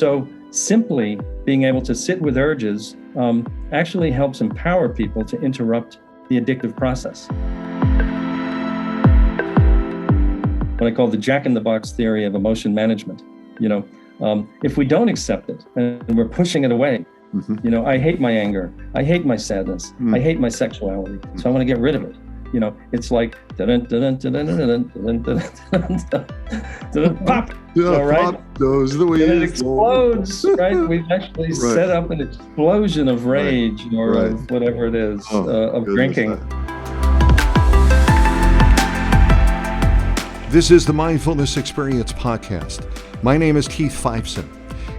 So simply being able to sit with urges actually helps empower people to interrupt the addictive process. What I call the jack-in-the-box theory of emotion management. If we don't accept it and we're pushing it away, I hate my anger, I hate my sadness, I hate my sexuality, so I want to get rid of it. It's like pop. Right? Those are the ways. And it explodes, right? We've actually set up an explosion of rage or of whatever it is, of drinking. This is the Mindfulness Experience podcast. My name is Keith Fifeson.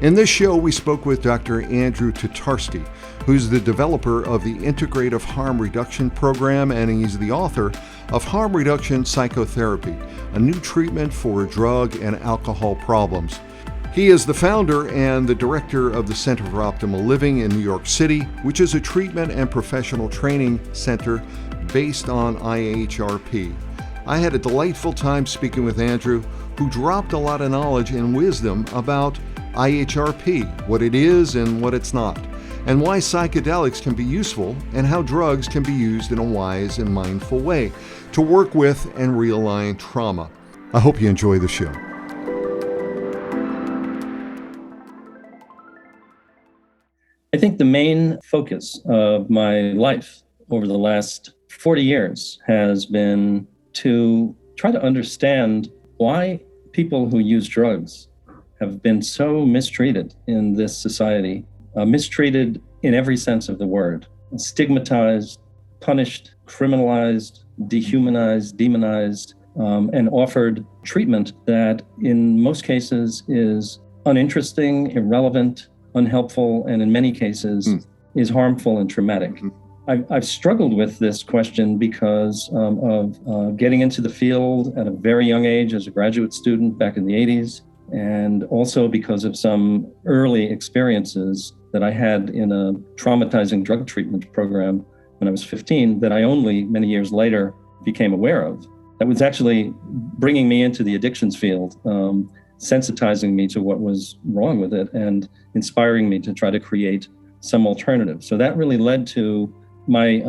In this show, we spoke with Dr. Andrew Tatarsky, who's the developer of the Integrative Harm Reduction Program, and he's the author of Harm Reduction Psychotherapy, a new treatment for drug and alcohol problems. He is the founder and the director of the Center for Optimal Living in New York City, which is a treatment and professional training center based on IHRP. I had a delightful time speaking with Andrew, who dropped a lot of knowledge and wisdom about IHRP, what it is and what it's not, and why psychedelics can be useful and how drugs can be used in a wise and mindful way to work with and realign trauma. I hope you enjoy the show. I think the main focus of my life over the last 40 years has been to try to understand why people who use drugs have been so mistreated in this society, mistreated in every sense of the word, stigmatized, punished, criminalized, dehumanized, demonized, and offered treatment that in most cases is uninteresting, irrelevant, unhelpful, and in many cases is harmful and traumatic. I've struggled with this question because of getting into the field at a very young age as a graduate student back in the 80s, and also because of some early experiences that I had in a traumatizing drug treatment program when I was 15 that I only many years later became aware of. That was actually bringing me into the addictions field, sensitizing me to what was wrong with it and inspiring me to try to create some alternative. So that really led to my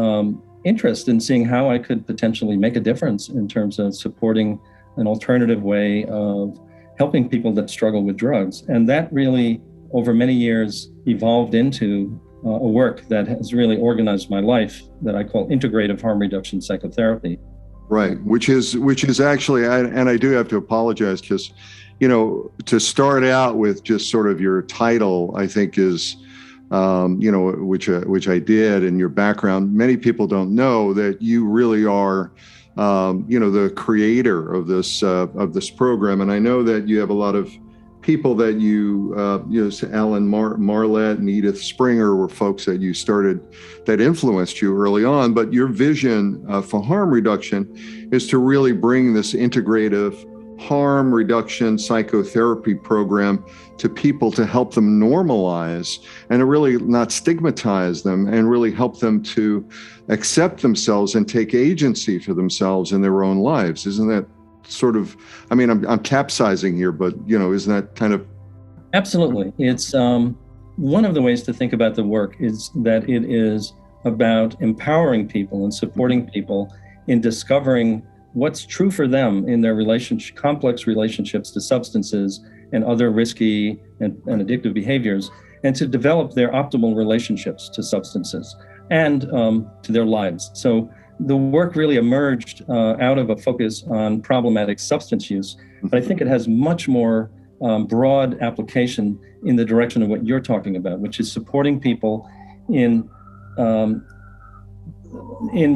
interest in seeing how I could potentially make a difference in terms of supporting an alternative way of helping people that struggle with drugs. And that really, over many years, evolved into a work that has really organized my life that I call Integrative Harm Reduction Psychotherapy. Right, which is actually, and I do have to apologize because, to start out with just sort of your title, I think is, which I did, and your background. Many people don't know that you really are, the creator of this program. And I know that you have a lot of people that Alan Marlette and Edith Springer were folks that you started that influenced you early on. But your vision for harm reduction is to really bring this integrative harm reduction psychotherapy program to people to help them normalize and to really not stigmatize them and really help them to accept themselves and take agency for themselves in their own lives. Isn't that sort of, I'm capsizing here, but isn't that kind of? Absolutely. It's one of the ways to think about the work is that it is about empowering people and supporting people in discovering what's true for them in their complex relationships to substances and other risky and addictive behaviors, and to develop their optimal relationships to substances and to their lives. So the work really emerged out of a focus on problematic substance use, but I think it has much more broad application in the direction of what you're talking about, which is supporting people in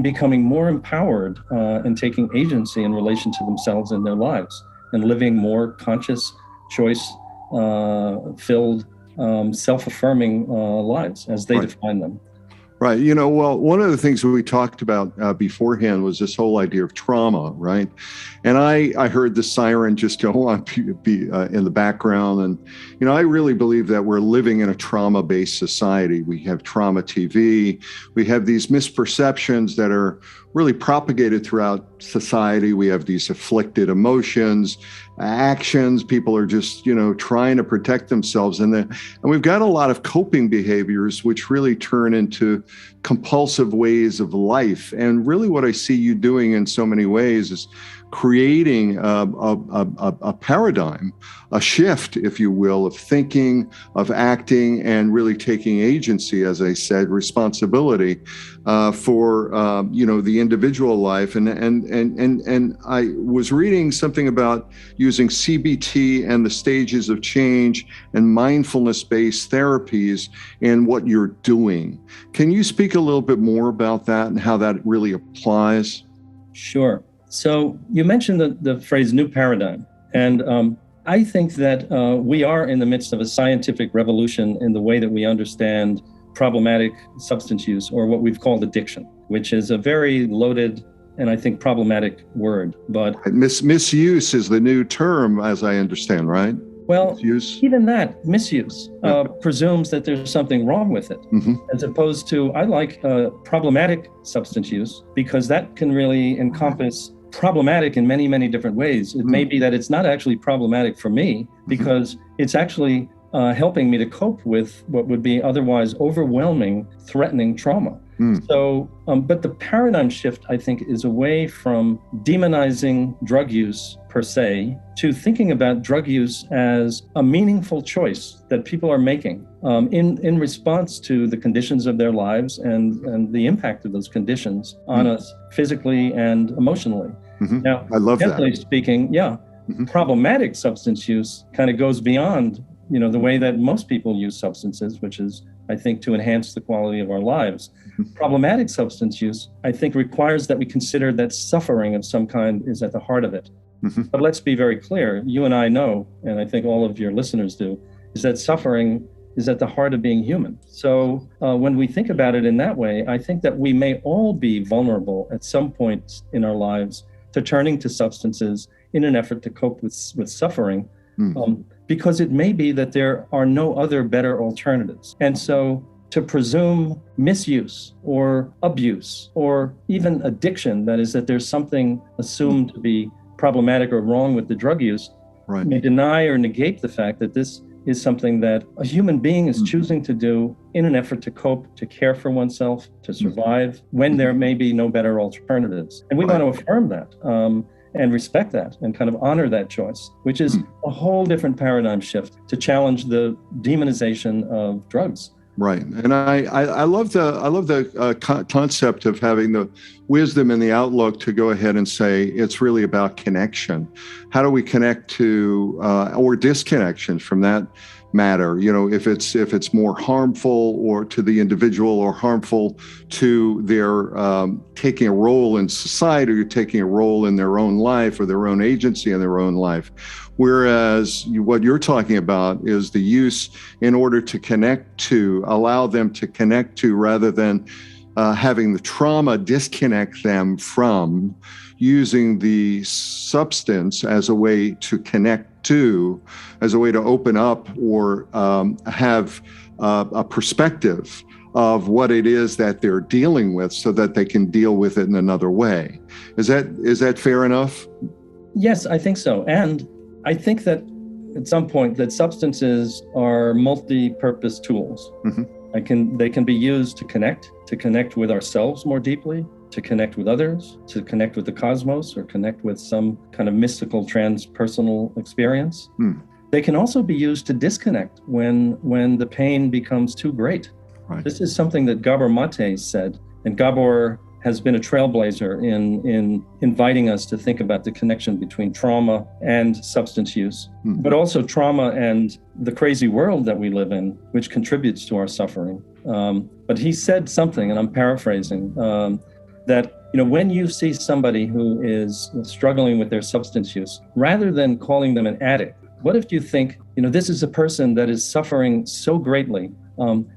becoming more empowered and taking agency in relation to themselves and their lives, and living more conscious, choice-filled, self-affirming lives as they define them. Right. Well, one of the things that we talked about beforehand was this whole idea of trauma, right? And I heard the siren just go on in the background. And, I really believe that we're living in a trauma-based society. We have trauma TV. We have these misperceptions that are really propagated throughout society. We have these afflicted emotions, actions. People are just, trying to protect themselves. And we've got a lot of coping behaviors, which really turn into compulsive ways of life. And really what I see you doing in so many ways is creating a paradigm, a shift, if you will, of thinking, of acting, and really taking agency, as I said, responsibility for the individual life. And I was reading something about using CBT and the stages of change and mindfulness-based therapies and what you're doing. Can you speak a little bit more about that and how that really applies? Sure. So you mentioned the phrase new paradigm, and I think that we are in the midst of a scientific revolution in the way that we understand problematic substance use, or what we've called addiction, which is a very loaded and I think problematic word. But misuse is the new term, as I understand, right? Well, misuse. Even that, misuse, presumes that there's something wrong with it, as opposed to, I like problematic substance use, because that can really encompass problematic in many, many different ways. It may be that it's not actually problematic for me, because it's actually helping me to cope with what would be otherwise overwhelming, threatening trauma. So, but the paradigm shift, I think, is away from demonizing drug use per se to thinking about drug use as a meaningful choice that people are making in response to the conditions of their lives and the impact of those conditions on us physically and emotionally. Now, I love generally that. speaking, problematic substance use kind of goes beyond the way that most people use substances, which is, I think, to enhance the quality of our lives. Problematic substance use, I think, requires that we consider that suffering of some kind is at the heart of it. But let's be very clear. You and I know, and I think all of your listeners do, is that suffering is at the heart of being human. So when we think about it in that way, I think that we may all be vulnerable at some point in our lives to turning to substances in an effort to cope with suffering. Because it may be that there are no other better alternatives. And so to presume misuse or abuse or even addiction, that is, that there's something assumed to be problematic or wrong with the drug use, may deny or negate the fact that this is something that a human being is choosing to do in an effort to cope, to care for oneself, to survive, when there may be no better alternatives. And we want to affirm that. And respect that and kind of honor that choice, which is a whole different paradigm shift to challenge the demonization of drugs. Right. And I love the concept of having the wisdom and the outlook to go ahead and say it's really about connection. How do we connect to or disconnection from that matter? If it's more harmful or to the individual or harmful to their taking a role in society or taking a role in their own life or their own agency in their own life. Whereas what you're talking about is the use in order to connect to, allow them to connect to, rather than having the trauma disconnect them from, using the substance as a way to connect to, as a way to open up or have a perspective of what it is that they're dealing with so that they can deal with it in another way. Is that fair enough? Yes, I think so. And I think that at some point that substances are multi-purpose tools. They can be used to connect with ourselves more deeply, to connect with others, to connect with the cosmos, or connect with some kind of mystical transpersonal experience. They can also be used to disconnect when the pain becomes too great. This is something that Gabor Mate said, and Gabor has been a trailblazer in inviting us to think about the connection between trauma and substance use, but also trauma and the crazy world that we live in, which contributes to our suffering. But he said something, and I'm paraphrasing, that when you see somebody who is struggling with their substance use, rather than calling them an addict, what if you think, this is a person that is suffering so greatly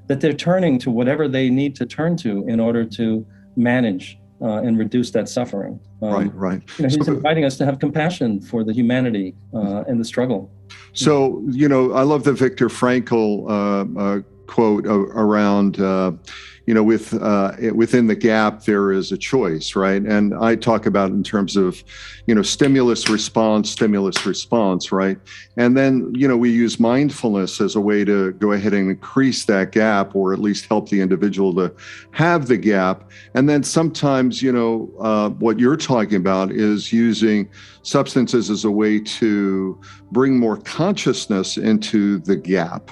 that they're turning to whatever they need to turn to in order to manage and reduce that suffering. Right. He's inviting us to have compassion for the humanity and the struggle. So, I love the Viktor Frankl quote around, within the gap, there is a choice, right? And I talk about in terms of, stimulus response, right? And then, we use mindfulness as a way to go ahead and increase that gap, or at least help the individual to have the gap. And then sometimes, what you're talking about is using substances as a way to bring more consciousness into the gap.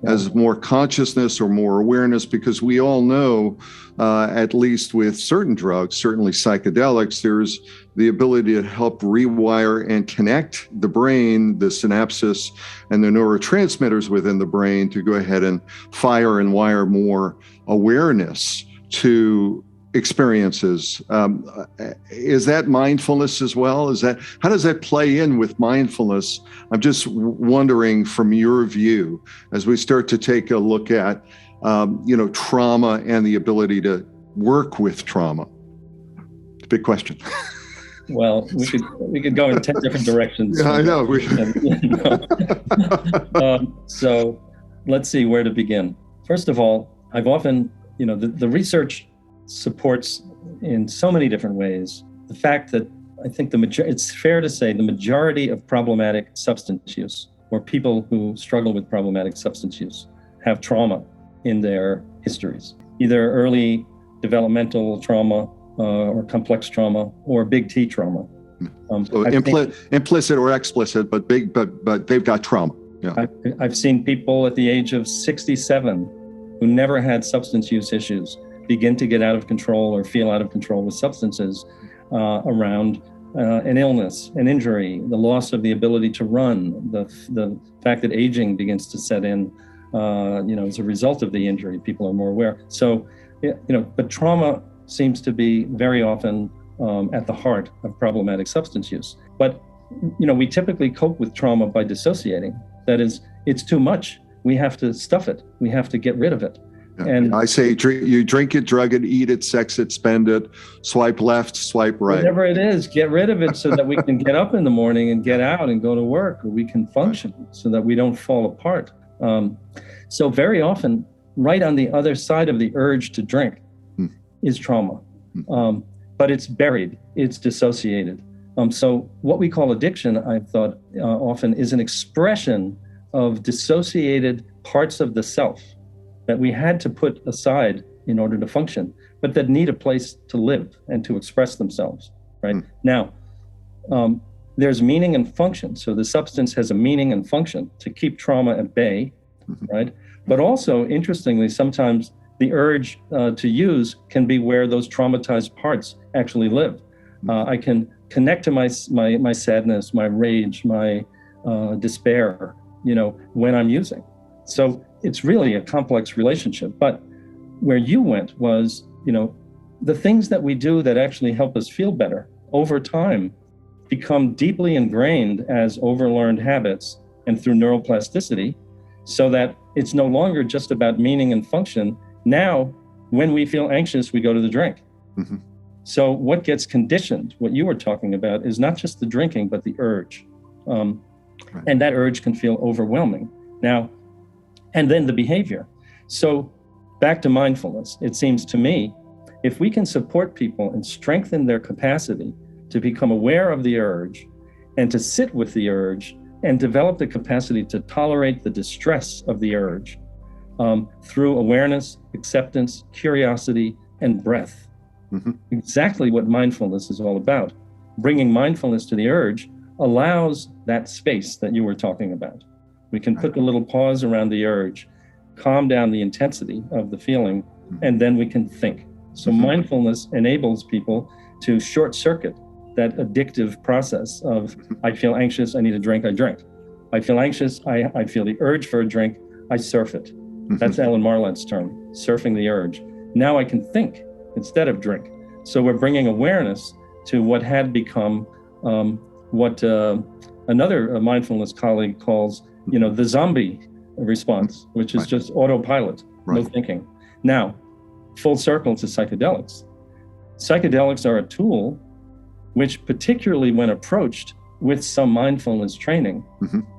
As more consciousness or more awareness, because we all know, at least with certain drugs, certainly psychedelics, there's the ability to help rewire and connect the brain, the synapses, and the neurotransmitters within the brain to go ahead and fire and wire more awareness to experiences. Is that mindfulness as well? How does that play in with mindfulness? I'm just wondering from your view, as we start to take a look at, trauma and the ability to work with trauma. It's a big question. Well, we could go in 10 different directions. Yeah, I know. So let's see where to begin. First of all, I've often, the research supports in so many different ways the fact that I think it's fair to say the majority of problematic substance use, or people who struggle with problematic substance use, have trauma in their histories, either early developmental trauma or complex trauma or big T trauma. So implicit or explicit, but they've got trauma. Yeah. I've seen people at the age of 67 who never had substance use issues begin to get out of control or feel out of control with substances around an illness, an injury, the loss of the ability to run, the fact that aging begins to set in, as a result of the injury. People are more aware. So, but trauma seems to be very often at the heart of problematic substance use. But, we typically cope with trauma by dissociating. That is, it's too much. We have to stuff it. We have to get rid of it. And I say, you drink it, drug it, eat it, sex it, spend it, swipe left, swipe right. Whatever it is, get rid of it so that we can get up in the morning and get out and go to work, or we can function so that we don't fall apart. So very often, right on the other side of the urge to drink is trauma. But it's buried, it's dissociated. So what we call addiction, I've thought often, is an expression of dissociated parts of the self that we had to put aside in order to function, but that need a place to live and to express themselves, right? Now, there's meaning and function. So the substance has a meaning and function to keep trauma at bay, right? But also, interestingly, sometimes the urge to use can be where those traumatized parts actually live. I can connect to my sadness, my rage, my despair, when I'm using. So it's really a complex relationship. But where you went was, the things that we do that actually help us feel better over time become deeply ingrained as overlearned habits and through neuroplasticity, so that it's no longer just about meaning and function. Now, when we feel anxious, we go to the drink. So what gets conditioned, what you were talking about, is not just the drinking, but the urge. And that urge can feel overwhelming. Now, and then the behavior. So back to mindfulness, it seems to me, if we can support people and strengthen their capacity to become aware of the urge and to sit with the urge and develop the capacity to tolerate the distress of the urge through awareness, acceptance, curiosity, and breath. Exactly what mindfulness is all about. Bringing mindfulness to the urge allows that space that you were talking about. We can put a little pause around the urge, calm down the intensity of the feeling, and then we can think. So mindfulness enables people to short circuit that addictive process of, I feel anxious, I need a drink, I drink. I feel anxious, I feel the urge for a drink, I surf it. That's Ellen Marlett's term, surfing the urge. Now I can think instead of drink. So we're bringing awareness to what had become what another mindfulness colleague calls, the zombie response, which is just autopilot, no thinking. Now, full circle to psychedelics. Psychedelics are a tool which, particularly when approached with some mindfulness training,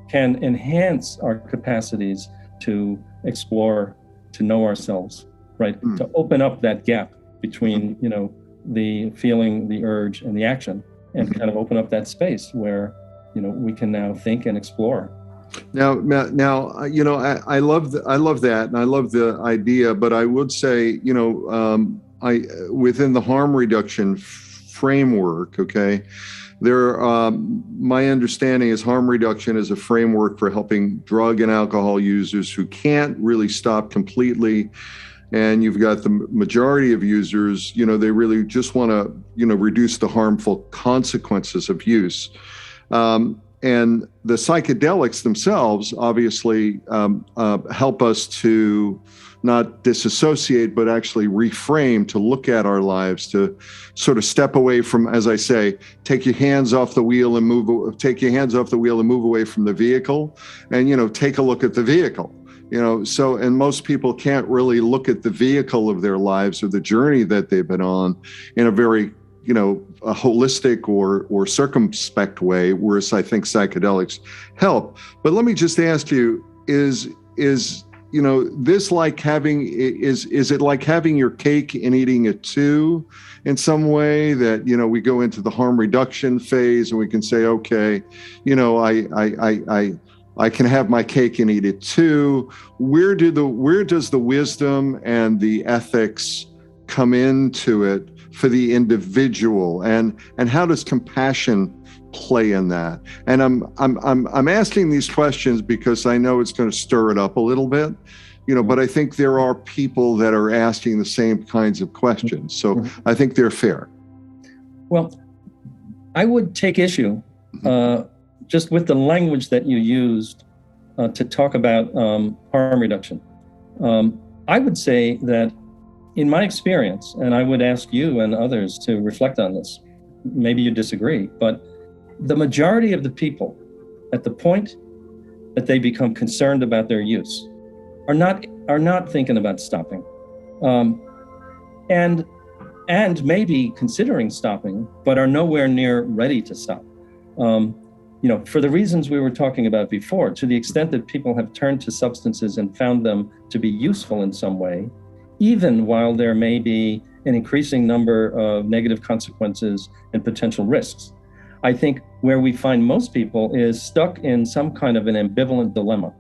can enhance our capacities to explore, to know ourselves, right? To open up that gap between, the feeling, the urge, and the action, and kind of open up that space where, we can now think and explore. Now, I love that, and I love the idea. But I would say, within the harm reduction framework, okay, my understanding is harm reduction is a framework for helping drug and alcohol users who can't really stop completely. And you've got the majority of users, they really just want to, reduce the harmful consequences of use. And the psychedelics themselves obviously help us to not disassociate, but actually reframe, to look at our lives, to sort of step away from, as I say, take your hands off the wheel and move away from the vehicle, and, take a look at the vehicle. And most people can't really look at the vehicle of their lives or the journey that they've been on in a very, a holistic or circumspect way, whereas I think psychedelics help. But let me just ask you, is this like is it like having your cake and eating it too, in some way, that, we go into the harm reduction phase and we can say, okay, I can have my cake and eat it too. Where does the wisdom and the ethics come into it for the individual, and how does compassion play in that? And I'm asking these questions because I know it's going to stir it up a little bit, but I think there are people that are asking the same kinds of questions. So I think they're fair. Well, I would take issue just with the language that you used to talk about harm reduction. I would say that in my experience, and I would ask you and others to reflect on this, maybe you disagree, but the majority of the people at the point that they become concerned about their use are not thinking about stopping, and maybe considering stopping, but are nowhere near ready to stop. For the reasons we were talking about before, to the extent that people have turned to substances and found them to be useful in some way, even while there may be an increasing number of negative consequences and potential risks. I think where we find most people is stuck in some kind of an ambivalent dilemma.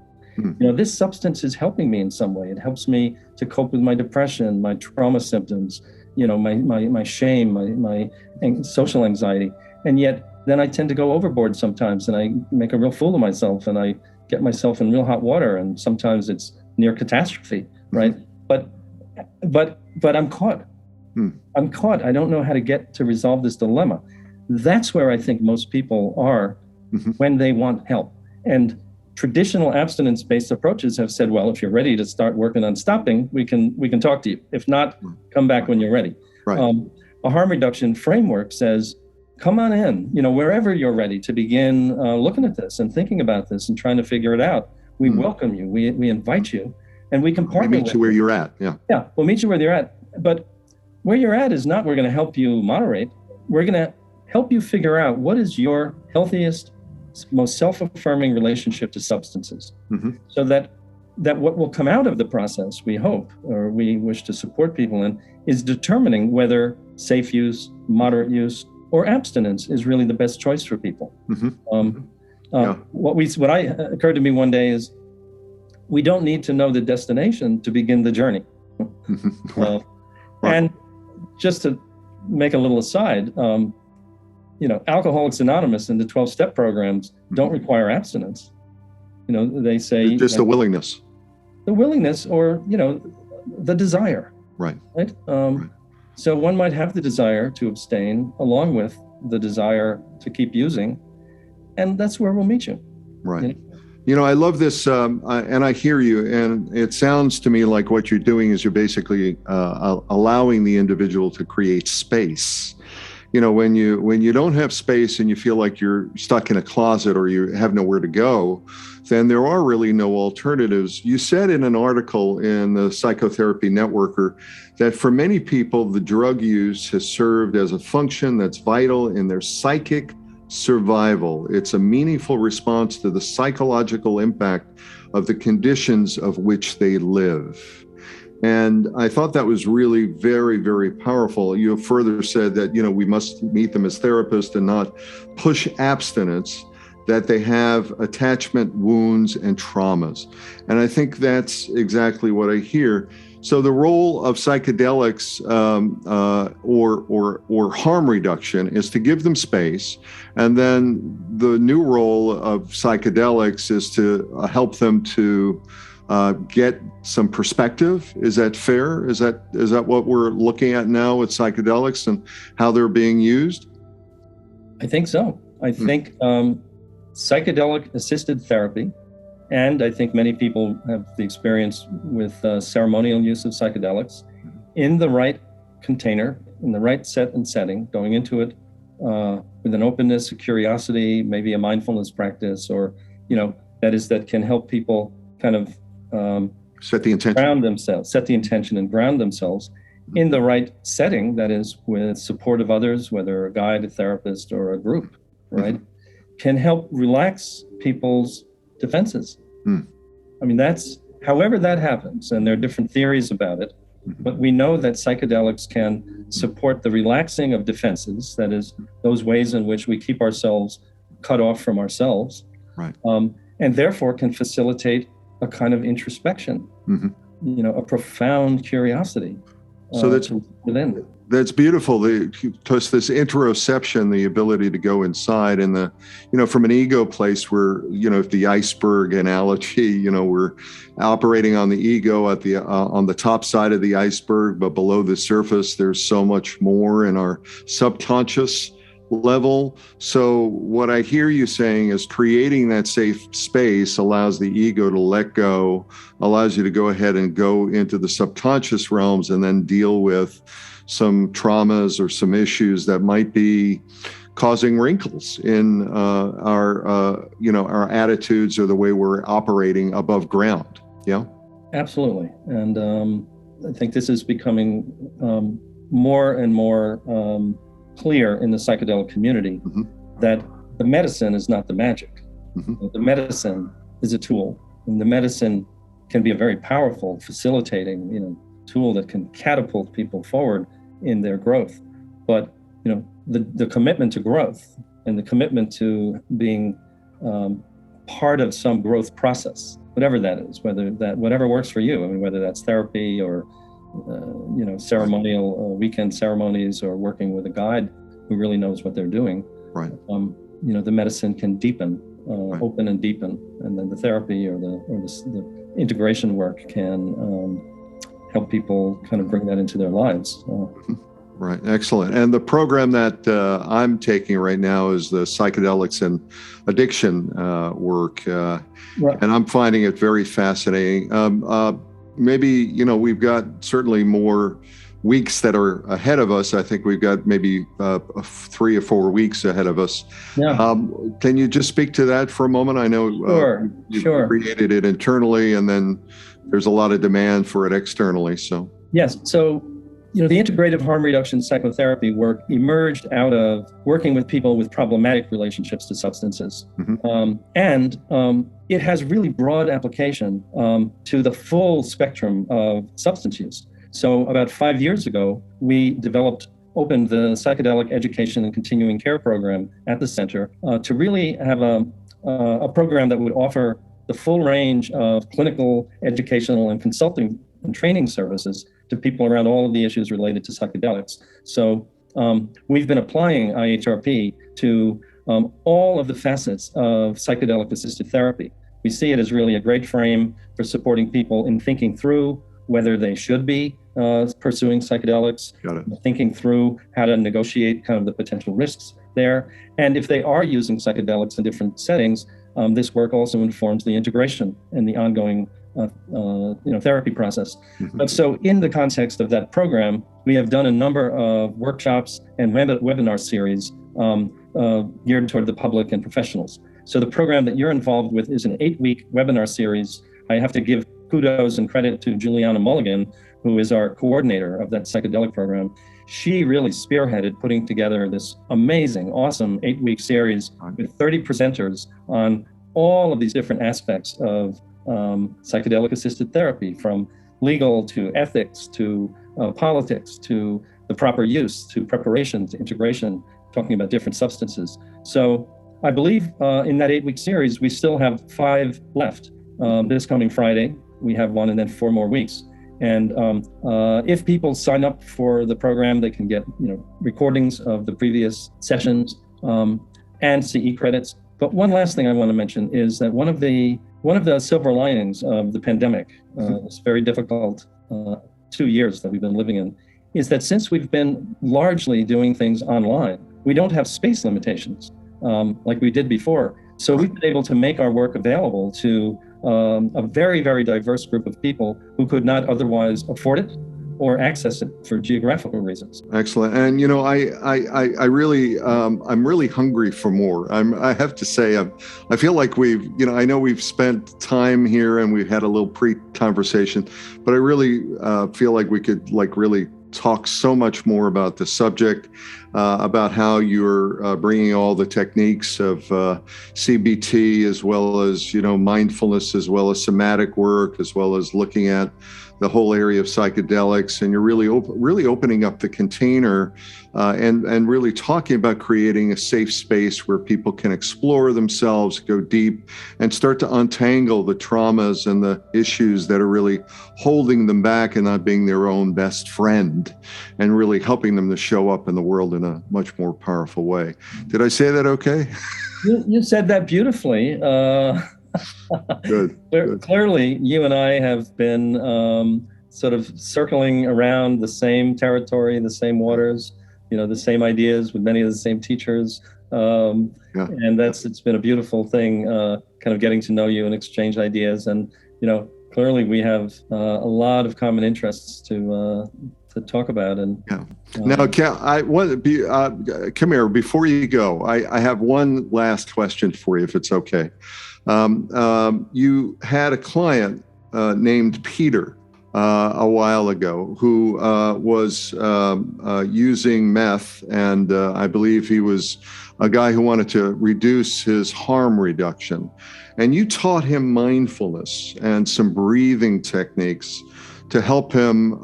This substance is helping me in some way. It helps me to cope with my depression, my trauma symptoms, my shame, my social anxiety. And yet then I tend to go overboard sometimes, and I make a real fool of myself, and I get myself in real hot water, and sometimes it's near catastrophe, right? But I'm caught. I'm caught. I don't know how to get to resolve this dilemma. That's where I think most people are when they want help. And traditional abstinence-based approaches have said, well, if you're ready to start working on stopping, we can talk to you. If not, come back when you're ready. Right. A harm reduction framework says, come on in, wherever you're ready to begin looking at this and thinking about this and trying to figure it out. We welcome you. We invite you. And we can partner. We meet you where you're at. Yeah, we'll meet you where you're at. But where you're at is not, we're going to help you moderate. We're going to help you figure out what is your healthiest, most self-affirming relationship to substances. So that what will come out of the process, we hope, or we wish to support people in, is determining whether safe use, moderate use, or abstinence is really the best choice for people. What occurred to me one day is, we don't need to know the destination to begin the journey. And just to make a little aside, Alcoholics Anonymous and the 12-step programs don't require abstinence. They say just the willingness. The willingness, or the desire. Right. So one might have the desire to abstain along with the desire to keep using, and that's where we'll meet you. Right. I love this, and I hear you, and it sounds to me like what you're doing is you're basically allowing the individual to create space. When you don't have space and you feel like you're stuck in a closet or you have nowhere to go, then there are really no alternatives. You said in an article in the Psychotherapy Networker that for many people, the drug use has served as a function that's vital in their psychic survival. It's a meaningful response to the psychological impact of the conditions of which they live. And I thought that was really very, very powerful. You have further said that, we must meet them as therapists and not push abstinence, that they have attachment wounds and traumas. And I think that's exactly what I hear. So the role of psychedelics or harm reduction is to give them space. And then the new role of psychedelics is to help them to get some perspective. Is that fair? Is that what we're looking at now with psychedelics and how they're being used? I think so. I think psychedelic assisted therapy, and I think many people have the experience with ceremonial use of psychedelics in the right container, in the right set and setting, going into it with an openness, a curiosity, maybe a mindfulness practice, or, that can help people kind of set the intention and ground themselves in the right setting, that is with support of others, whether a guide, a therapist, or a group, right? Can help relax people's defenses. I mean, that's however that happens, and there are different theories about it, but we know that psychedelics can support the relaxing of defenses, that is, those ways in which we keep ourselves cut off from ourselves, right? And therefore can facilitate a kind of introspection, a profound curiosity. So that's within. That's beautiful. Because this interoception, the ability to go inside, and from an ego place where, the iceberg analogy, we're operating on the ego at the on the top side of the iceberg, but below the surface, there's so much more in our subconscious level. So what I hear you saying is creating that safe space allows the ego to let go, allows you to go ahead and go into the subconscious realms and then deal with some traumas or some issues that might be causing wrinkles in our attitudes or the way we're operating above ground. Yeah, absolutely. And I think this is becoming more and more clear in the psychedelic community that the medicine is not the magic. The medicine is a tool, and the medicine can be a very powerful facilitating, tool that can catapult people forward in their growth. But the commitment to growth and the commitment to being part of some growth process, whatever that is, whatever works for you. I mean, whether that's therapy or ceremonial weekend ceremonies, or working with a guide who really knows what they're doing. Right. The medicine can deepen, open and deepen, and then the therapy or the integration work can help people kind of bring that into their lives. Right. Excellent. And the program that I'm taking right now is the psychedelics and addiction work. Right. And I'm finding it very fascinating. Maybe, we've got certainly more weeks that are ahead of us. I think we've got maybe 3 or 4 weeks ahead of us. Yeah. Can you just speak to that for a moment? I know you created it internally, and then there's a lot of demand for it externally. So yes. So, the integrative harm reduction psychotherapy work emerged out of working with people with problematic relationships to substances. And it has really broad application to the full spectrum of substance use. So about 5 years ago, we opened the Psychedelic Education and Continuing Care Program at the center to really have a program that would offer the full range of clinical, educational, and consulting and training services to people around all of the issues related to psychedelics. So we've been applying IHRP to all of the facets of psychedelic-assisted therapy. We see it as really a great frame for supporting people in thinking through whether they should be pursuing psychedelics, thinking through how to negotiate kind of the potential risks there. And if they are using psychedelics in different settings, this work also informs the integration and the ongoing therapy process. But so in the context of that program, we have done a number of workshops and webinar series geared toward the public and professionals. So the program that you're involved with is an 8-week webinar series. I have to give kudos and credit to Juliana Mulligan, who is our coordinator of that psychedelic program. She really spearheaded putting together this amazing, awesome 8-week series with 30 presenters on all of these different aspects of psychedelic assisted therapy, from legal to ethics to politics to the proper use to preparation to integration, talking about different substances. So I believe in that 8-week series, we still have 5 left. This coming Friday, we have 1 and then 4 more weeks. And if people sign up for the program, they can get recordings of the previous sessions and CE credits. But one last thing I want to mention is that one of the silver linings of the pandemic, this very difficult 2 years that we've been living in, is that since we've been largely doing things online, we don't have space limitations like we did before. So we've been able to make our work available to a very, very diverse group of people who could not otherwise afford it or access it for geographical reasons. Excellent. And I really, I'm really hungry for more. I have to say, I feel like I know we've spent time here and we've had a little pre-conversation, but I really feel like we could really talk so much more about the subject, about how you're bringing all the techniques of CBT, as well as mindfulness, as well as somatic work, as well as looking at the whole area of psychedelics, and you're really opening up the container and really talking about creating a safe space where people can explore themselves, go deep, and start to untangle the traumas and the issues that are really holding them back and not being their own best friend, and really helping them to show up in the world in a much more powerful way. Did I say that okay? You said that beautifully. Good. Clearly, you and I have been sort of circling around the same territory, the same waters, the same ideas with many of the same teachers. And it's been a beautiful thing, kind of getting to know you and exchange ideas. And, clearly we have a lot of common interests to talk about. And now, come here, before you go, I have one last question for you, if it's okay. You had a client named Peter a while ago who was using meth, and I believe he was a guy who wanted to reduce his harm reduction. And you taught him mindfulness and some breathing techniques to help him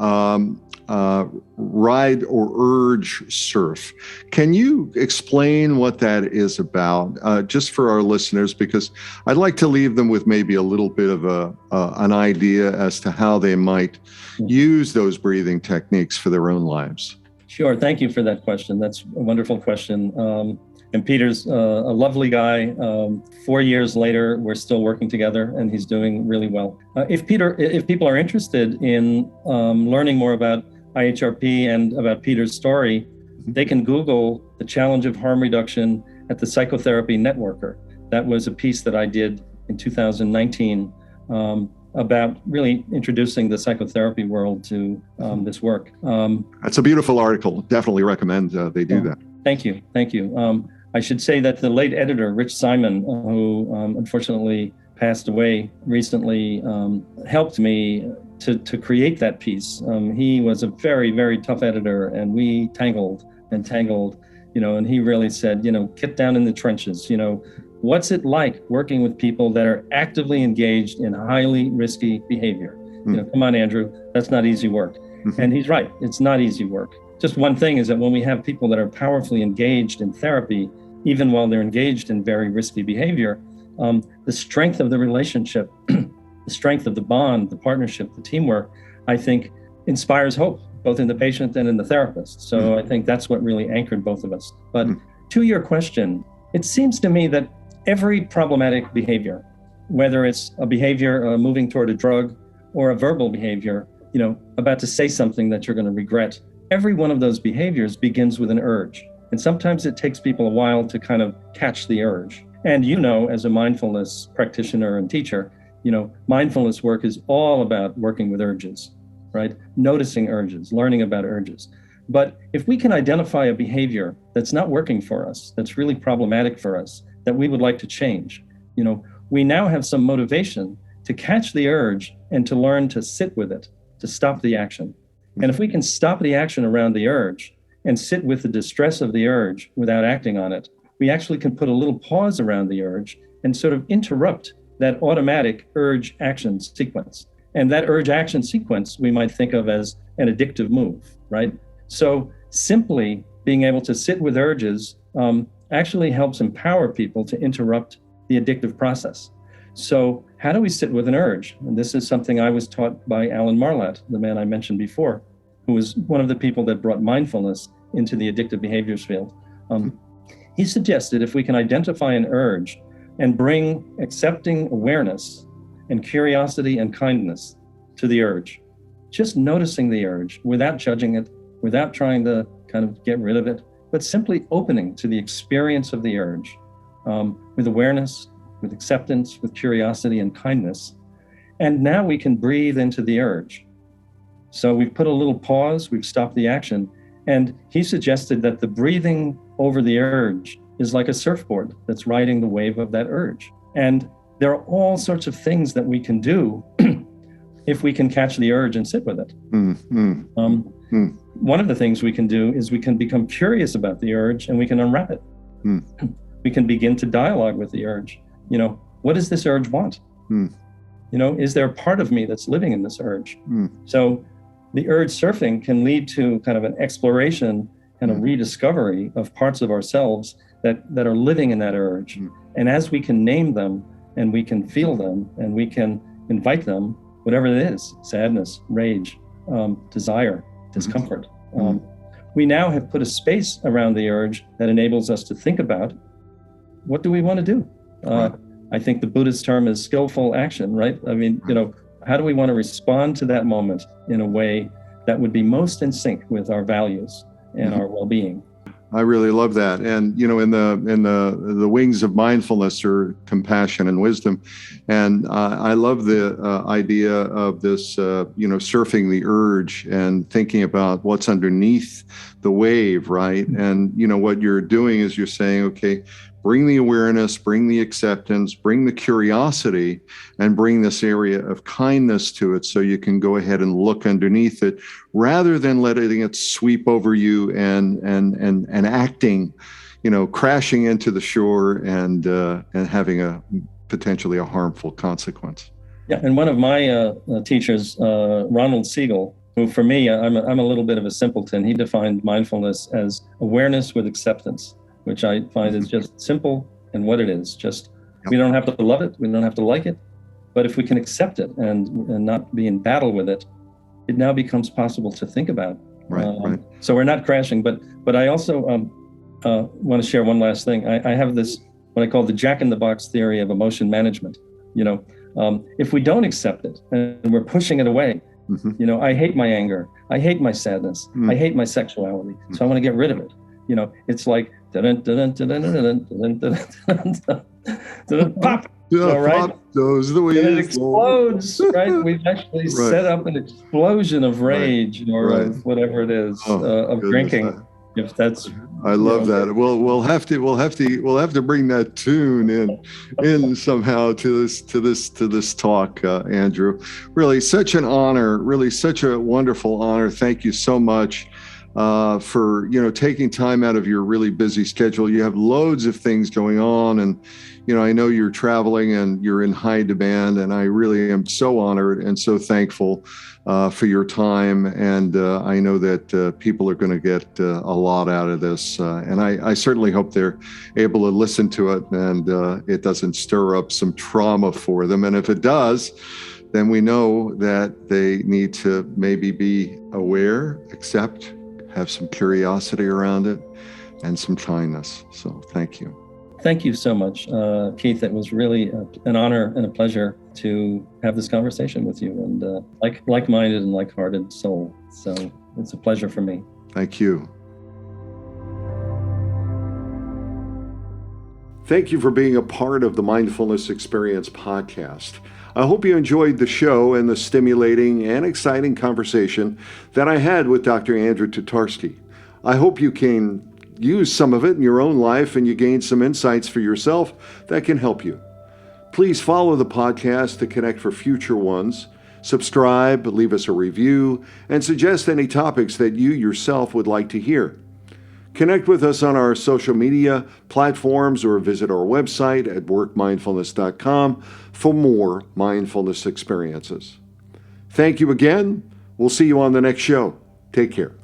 ride or urge surf. Can you explain what that is about, just for our listeners? Because I'd like to leave them with maybe a little bit of an idea as to how they might use those breathing techniques for their own lives. Sure. Thank you for that question. That's a wonderful question. And Peter's a lovely guy. 4 years later, we're still working together, and he's doing really well. If people are interested in learning more about IHRP and about Peter's story, they can Google the challenge of harm reduction at the Psychotherapy Networker. That was a piece that I did in 2019 about really introducing the psychotherapy world to this work. That's a beautiful article. Definitely recommend they do that. Thank you. I should say that the late editor, Rich Simon, who unfortunately passed away recently, helped me to create that piece. He was a very, very tough editor, and we tangled, and he really said, get down in the trenches. What's it like working with people that are actively engaged in highly risky behavior? Come on, Andrew, that's not easy work. And he's right, it's not easy work. Just one thing is that when we have people that are powerfully engaged in therapy, even while they're engaged in very risky behavior, the strength of the relationship, the strength of the bond, the partnership, the teamwork, I think inspires hope, both in the patient and in the therapist. So I think that's what really anchored both of us. But to your question, it seems to me that every problematic behavior, whether it's a behavior moving toward a drug or a verbal behavior, about to say something that you're going to regret, every one of those behaviors begins with an urge. And sometimes it takes people a while to kind of catch the urge. And as a mindfulness practitioner and teacher, mindfulness work is all about working with urges, right? Noticing urges, learning about urges. But if we can identify a behavior that's not working for us, that's really problematic for us, that we would like to change, we now have some motivation to catch the urge and to learn to sit with it, to stop the action. And if we can stop the action around the urge and sit with the distress of the urge without acting on it, we actually can put a little pause around the urge and sort of interrupt that automatic urge action sequence. And that urge action sequence we might think of as an addictive move, right? So simply being able to sit with urges actually helps empower people to interrupt the addictive process. So how do we sit with an urge? And this is something I was taught by Alan Marlatt, the man I mentioned before, who was one of the people that brought mindfulness into the addictive behaviors field. He suggested if we can identify an urge and bring accepting awareness and curiosity and kindness to the urge, just noticing the urge without judging it, without trying to kind of get rid of it, but simply opening to the experience of the urge with awareness, with acceptance, with curiosity and kindness. And now we can breathe into the urge. So we've put a little pause, we've stopped the action. And he suggested that the breathing over the urge is like a surfboard that's riding the wave of that urge. And there are all sorts of things that we can do if we can catch the urge and sit with it. One of the things we can do is we can become curious about the urge and we can unwrap it. We can begin to dialogue with the urge. What does this urge want? Is there a part of me that's living in this urge? So the urge surfing can lead to kind of an exploration and a rediscovery of parts of ourselves that are living in that urge. And as we can name them and we can feel them and we can invite them, whatever it is, sadness, rage, desire, discomfort, we now have put a space around the urge that enables us to think about, what do we want to do? I think the Buddhist term is skillful action, right? I mean, how do we want to respond to that moment in a way that would be most in sync with our values and our well-being? I really love that. And, in the wings of mindfulness are compassion and wisdom. And I love the idea of this, surfing the urge and thinking about what's underneath the wave, right? And, what you're doing is you're saying, okay, bring the awareness, bring the acceptance, bring the curiosity, and bring this area of kindness to it so you can go ahead and look underneath it rather than letting it sweep over you and acting, crashing into the shore and having potentially a harmful consequence. Yeah, and one of my teachers, Ronald Siegel, who for me, I'm a little bit of a simpleton, he defined mindfulness as awareness with acceptance, which I find is just simple and what it is. Just, we don't have to love it, we don't have to like it, but if we can accept it and not be in battle with it, it now becomes possible to think about. Right. So we're not crashing, but I also want to share one last thing. I have this, what I call the jack-in-the-box theory of emotion management. If we don't accept it and we're pushing it away, I hate my anger, I hate my sadness, I hate my sexuality, so I want to get rid of it. It's like pop. Right? Those the way and it explodes, right? We've actually set up an explosion of rage or of whatever it is of drinking. If that's, I love that. We'll have to bring that tune in somehow to this talk, Andrew. Really, such an honor. Really, such a wonderful honor. Thank you so much for taking time out of your really busy schedule. You have loads of things going on, and I know you're traveling and you're in high demand, and I really am so honored and so thankful for your time. And I know that people are going to get a lot out of this, and I certainly hope they're able to listen to it and it doesn't stir up some trauma for them. And if it does, then we know that they need to maybe be aware, accept, have some curiosity around it, and some kindness. So thank you. Thank you so much, Keith. It was really an honor and a pleasure to have this conversation with you, and like-minded and like-hearted soul. So it's a pleasure for me. Thank you. Thank you for being a part of the Mindfulness Experience podcast. I hope you enjoyed the show and the stimulating and exciting conversation that I had with Dr. Andrew Tatarsky. I hope you can use some of it in your own life and you gain some insights for yourself that can help you. Please follow the podcast to connect for future ones. Subscribe, leave us a review, and suggest any topics that you yourself would like to hear. Connect with us on our social media platforms or visit our website at workmindfulness.com for more mindfulness experiences. Thank you again. We'll see you on the next show. Take care.